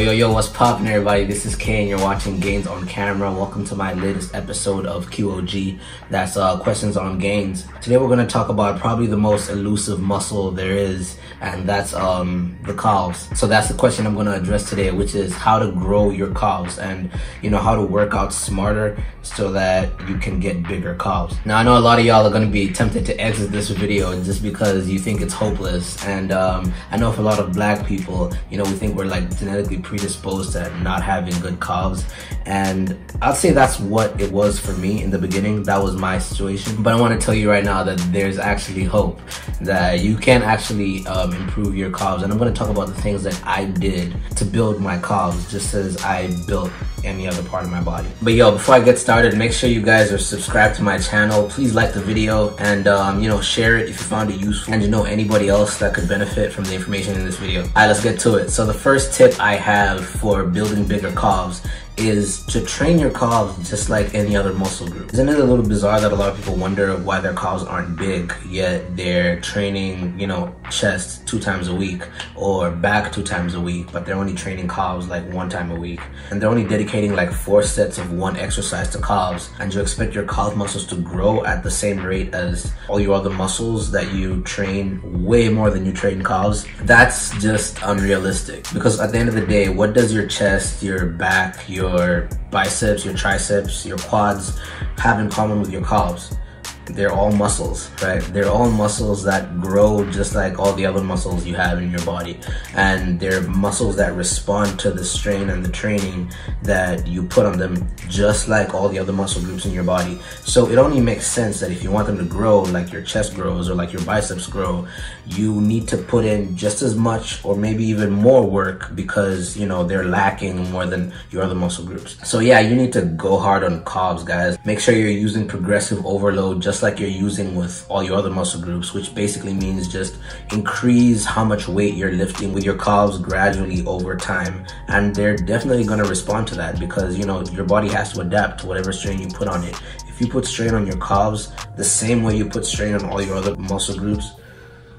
Yo, what's poppin', everybody? This is Kay and you're watching Gains on Camera. Welcome to my latest episode of QOG. That's questions on gains. Today we're going to talk about probably the most elusive muscle there is, and that's the calves. So that's the question I'm going to address today, which is how to grow your calves and how to work out smarter so that you can get bigger calves. Now I know a lot of y'all are going to be tempted to exit this video just because you think it's hopeless, and I know for a lot of black people, we think we're like genetically predisposed to not having good calves, and I'd say that's what it was for me in the beginning. That was my situation, but I want to tell you right now that there's actually hope, that you can actually improve your calves, and I'm going to talk about the things that I did to build my calves just as I built any other part of my body. But before I get started, make sure you guys are subscribed to my channel. Please like the video and share it if you found it useful and anybody else that could benefit from the information in this video. Alright, let's get to it. So the first tip I have for building bigger calves is to train your calves just like any other muscle group. Isn't it a little bizarre that a lot of people wonder why their calves aren't big, yet they're training, chest 2 times a week or back 2 times a week, but they're only training calves like 1 time a week. And they're only dedicating like 4 sets of 1 exercise to calves, and you expect your calf muscles to grow at the same rate as all your other muscles that you train way more than you train calves. That's just unrealistic, because at the end of the day, what does your chest, your back, your biceps, your triceps, your quads have in common with your calves? They're all muscles, right? They're all muscles that grow just like all the other muscles you have in your body, and they're muscles that respond to the strain and the training that you put on them just like all the other muscle groups in your body. So it only makes sense that if you want them to grow like your chest grows or like your biceps grow, you need to put in just as much or maybe even more work, because they're lacking more than your other muscle groups. So yeah, you need to go hard on calves, guys. Make sure you're using progressive overload just like you're using with all your other muscle groups, which basically means just increase how much weight you're lifting with your calves gradually over time, and they're definitely going to respond to that, because your body has to adapt to whatever strain you put on it. If you put strain on your calves the same way you put strain on all your other muscle groups,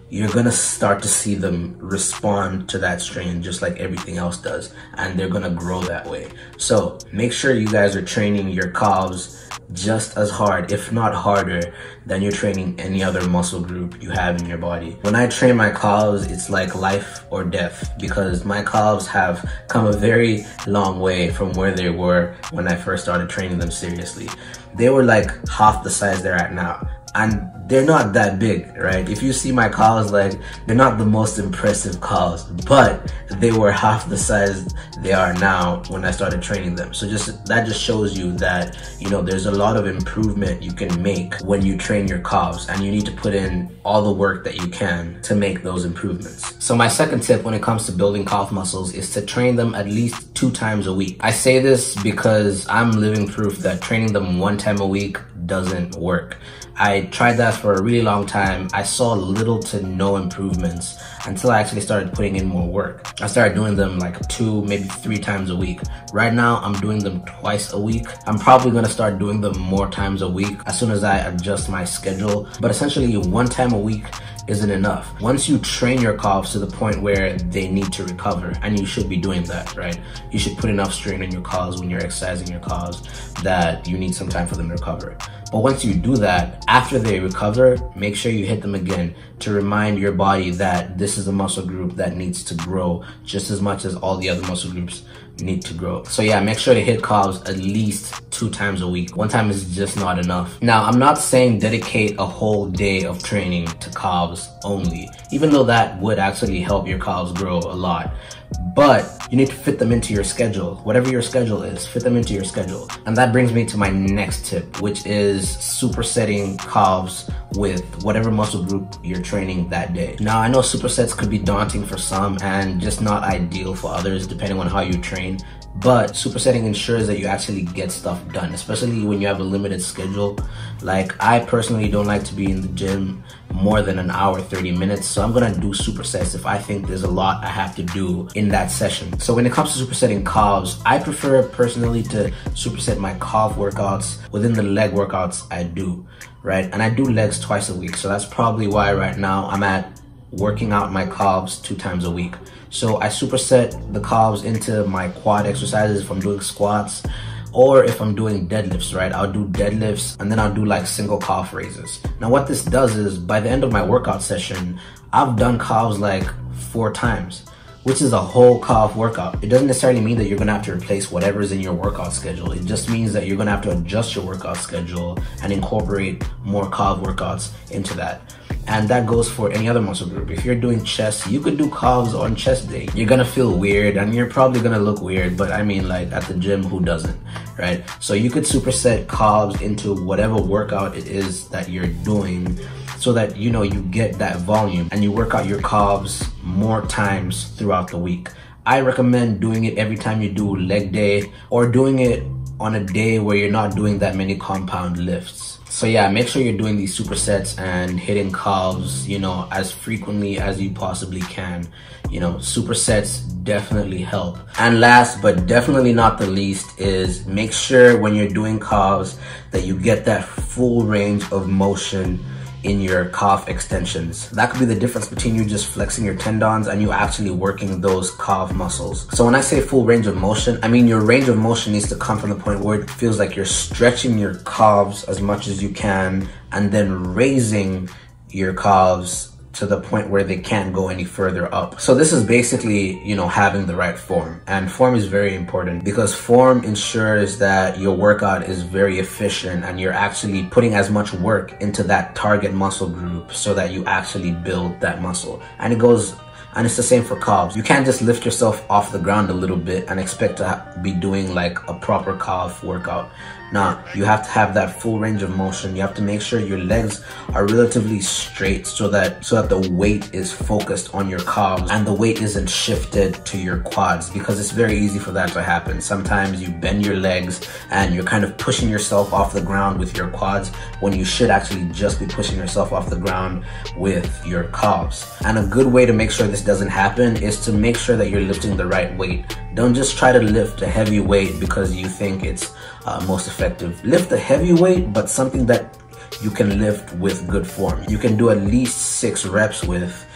you're gonna start to see them respond to that strain just like everything else does, and they're gonna grow that way. So make sure you guys are training your calves just as hard, if not harder, than you're training any other muscle group you have in your body. When I train my calves, it's like life or death, because my calves have come a very long way from where they were when I first started training them seriously. They were like half the size they're at now, and they're not that big, right? If you see my calves, like, they're not the most impressive calves, but they were half the size they are now when I started training them. So that just shows you that there's a lot of improvement you can make when you train your calves, and you need to put in all the work that you can to make those improvements. So my second tip when it comes to building calf muscles is to train them at least 2 times a week. I say this because I'm living proof that training them 1 time a week doesn't work. I tried that for a really long time. I saw little to no improvements until I actually started putting in more work. I started doing them like 2, maybe 3 times a week. Right now, I'm doing them twice a week. I'm probably gonna start doing them more times a week as soon as I adjust my schedule. But essentially, 1 time a week isn't enough. Once you train your calves to the point where they need to recover, and you should be doing that, right? You should put enough strain on your calves when you're exercising your calves that you need some time for them to recover. But once you do that, after they recover, make sure you hit them again to remind your body that this is a muscle group that needs to grow just as much as all the other muscle groups need to grow. So yeah, make sure to hit calves at least 2 times a week. 1 time is just not enough. Now, I'm not saying dedicate a whole day of training to calves only, even though that would actually help your calves grow a lot. But you need to fit them into your schedule. Whatever your schedule is, fit them into your schedule. And that brings me to my next tip, which is supersetting calves with whatever muscle group you're training that day. Now, I know supersets could be daunting for some and just not ideal for others depending on how you train, but supersetting ensures that you actually get stuff done, especially when you have a limited schedule. Like, I personally don't like to be in the gym more than an hour, 30 minutes. So I'm gonna do supersets if I think there's a lot I have to do in that session. So when it comes to supersetting calves, I prefer personally to superset my calf workouts within the leg workouts I do, right? And I do legs twice a week. So that's probably why right now I'm at working out my calves 2 times a week. So I superset the calves into my quad exercises if I'm doing squats, or if I'm doing deadlifts, right? I'll do deadlifts and then I'll do like single calf raises. Now what this does is by the end of my workout session, I've done calves like 4 times, which is a whole calf workout. It doesn't necessarily mean that you're gonna have to replace whatever's in your workout schedule. It just means that you're gonna have to adjust your workout schedule and incorporate more calf workouts into that. And that goes for any other muscle group. If you're doing chest, you could do calves on chest day. You're gonna feel weird and you're probably gonna look weird, but I mean, like at the gym, who doesn't, right? So you could superset calves into whatever workout it is that you're doing, so that you get that volume and you work out your calves more times throughout the week. I recommend doing it every time you do leg day, or doing it on a day where you're not doing that many compound lifts. So yeah, make sure you're doing these supersets and hitting calves, as frequently as you possibly can. Supersets definitely help. And last but definitely not the least is make sure when you're doing calves that you get that full range of motion in your calf extensions. That could be the difference between you just flexing your tendons and you actually working those calf muscles. So when I say full range of motion, I mean your range of motion needs to come from the point where it feels like you're stretching your calves as much as you can and then raising your calves to the point where they can't go any further up. So this is basically, having the right form. And form is very important because form ensures that your workout is very efficient and you're actually putting as much work into that target muscle group so that you actually build that muscle. And it's the same for calves. You can't just lift yourself off the ground a little bit and expect to be doing like a proper calf workout. Nah, you have to have that full range of motion. You have to make sure your legs are relatively straight so that the weight is focused on your calves and the weight isn't shifted to your quads, because it's very easy for that to happen. Sometimes you bend your legs and you're kind of pushing yourself off the ground with your quads when you should actually just be pushing yourself off the ground with your calves. And a good way to make sure this doesn't happen is to make sure that you're lifting the right weight. Don't just try to lift a heavy weight because you think it's most effective. Lift a heavy weight, but something that you can lift with good form. You can do at least 6 reps with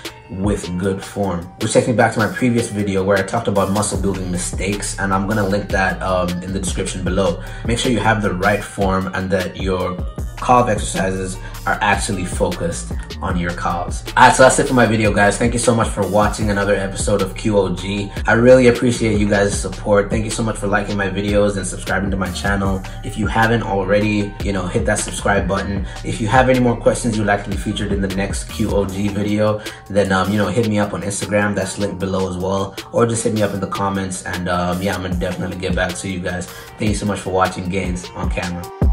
good form. Which takes me back to my previous video where I talked about muscle building mistakes, and I'm gonna link that in the description below. Make sure you have the right form and that your calf exercises are actually focused on your calves. Alright, so that's it for my video, guys. Thank you so much for watching another episode of QOG. I really appreciate you guys' support. Thank you so much for liking my videos and subscribing to my channel. If you haven't already, hit that subscribe button. If you have any more questions you'd like to be featured in the next QOG video, then hit me up on Instagram. That's linked below as well, or just hit me up in the comments, and yeah, I'm gonna definitely get back to you guys. Thank you so much for watching Gains on Camera.